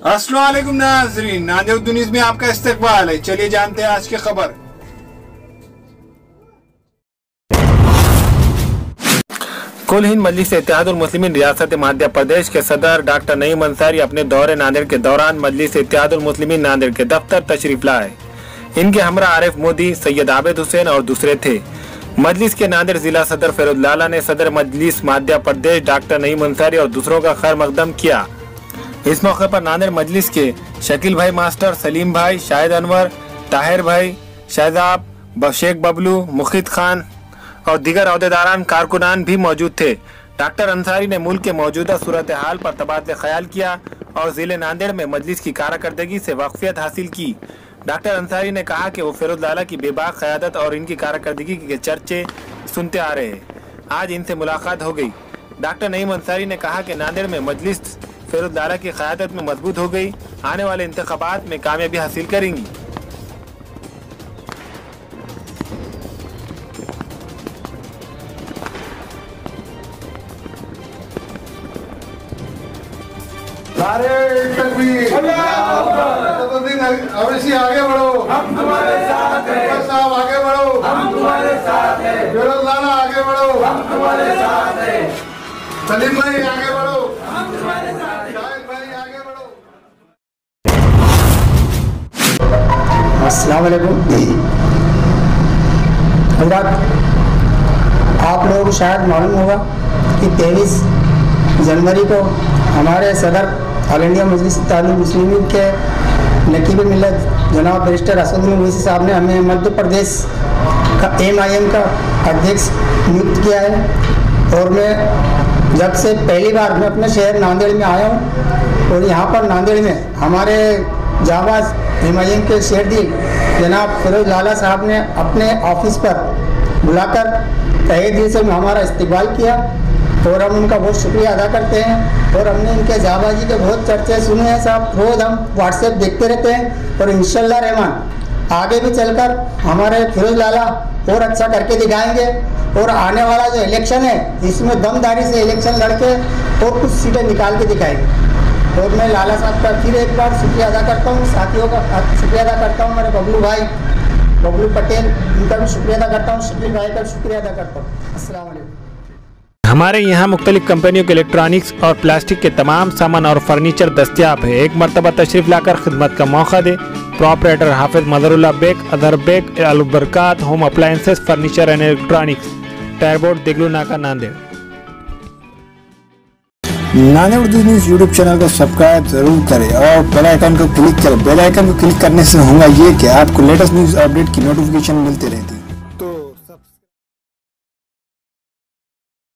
अस्सलाम वालेकुम नाज़रीन, नादिर दुनिया में आपका इस्तकबाल है। चलिए जानते हैं आज की खबर। कुल हिंद मजलिस इत्तेहादुल मुस्लिमीन रियासत मध्य प्रदेश के सदर डॉक्टर नईम अंसारी अपने दौरे नांदेड़ के दौरान मजलिस इत्तेहादुल मुस्लिमीन नांदेड़ के दफ्तर तशरीफ लाए। इनके हमरा आरिफ मोदी, सैयद आबिद हुसैन और दूसरे थे। मजलिस के नांदेड़ जिला सदर फेरोज लाला ने सदर मजलिस मध्य प्रदेश डॉक्टर नईम अंसारी और दूसरों का खैर मकदम किया। इस मौके पर नांदेड़ मजलिस के शकील भाई मास्टर, सलीम भाई, शाहिद अनवर, ताहिर भाई, शहजाब, शेख बबलू, मुखिद खान और दीगर अहदेदारान कारकुनान भी मौजूद थे। डॉक्टर अंसारी ने मुल्क के मौजूदा सूरत हाल पर तबादला ख्याल किया और जिले नांदेड़ में मजलिस की कारकर्दगी से वाकफियत हासिल की। डॉक्टर अंसारी ने कहा कि वो फेरोज लाला की बेबाक क़यादत और इनकी कारकर्दगी के चर्चे सुनते आ रहे हैं। आज इनसे मुलाकात हो गई। डॉक्टर नईम अंसारी ने कहा कि नांदेड़ में मजलिस फेरोज लाला की क़यादत में मजबूत हो गई, आने वाले इंतखाबात में कामयाबी हासिल करेंगी। आगे बढ़ो, हम तुम्हारे साथ हैं। साहब आगे बढ़ो, हम तुम्हारे साथ हैं। फेरोज लाला आगे बढ़ो, हम तुम्हारे साथ हैं। सलीम भाई आगे बढ़ो, हम तुम्हारे साथ हैं। शाहिद भाई आगे बढ़ो। अस्सलाम वालेकुम। आप लोगों को शायद मालूम होगा कि 23 जनवरी को हमारे सदर ऑल इंडिया मजलिस इत्तेहादुल मुस्लिमीन के नकीब मिल्लत जनाब बैरिस्टर असदुद्दीन ओवैसी साहब ने हमें मध्य प्रदेश का MIM का अध्यक्ष नियुक्त किया है। और मैं जब से पहली बार मैं अपने शहर नांदेड़ में आया हूँ और यहाँ पर नांदेड़ में हमारे जाबाज MIM के शेरदिल जनाब फेरोज लाला साहब ने अपने ऑफिस पर बुलाकर तहे दिल से हमारा इस्तकबाल किया और हम उनका बहुत शुक्रिया अदा करते हैं। और हमने इनके जाबाजी के बहुत चर्चे सुने हैं साहब, रोज़ हम व्हाट्सएप देखते रहते हैं और इंशाल्लाह रहमान आगे भी चलकर हमारे फेरोज लाला और अच्छा करके दिखाएंगे। और आने वाला जो इलेक्शन है इसमें दमदारी से इलेक्शन लड़के और कुछ सीटें निकाल के दिखाएंगे। और मैं लाला साहब का फिर एक बार शुक्रिया अदा करता हूँ, साथियों का शुक्रिया अदा करता हूँ, मेरे बबलू भाई बबलू पटेल उनका भी शुक्रिया अदा करता हूँ, शकील भाई का शुक्रिया अदा करता हूँ। अस्सलाम वालेकुम। हमारे यहाँ मुख्तलिफ कंपनियों के इलेक्ट्रॉनिक्स और प्लास्टिक के तमाम सामान और फर्नीचर दस्तियाब है। एक मरतबा तशरीफ लाकर खिदमत का मौका दे। प्रोपराइटर हाफिज मदरुल्लाह बेग, अदर Baig, Albarkat home appliances, furniture and electronics, टायरबोर्ड, Deglur Naka, Nanded. Nanded news YouTube channel को सब्सक्राइब जरूर करें और बेल आइकन को क्लिक करें। बेल आइकन को क्लिक करने से होगा ये कि आपको लेटेस्ट न्यूज़ अपडेट की नोटिफिकेशन मिलती रहती है।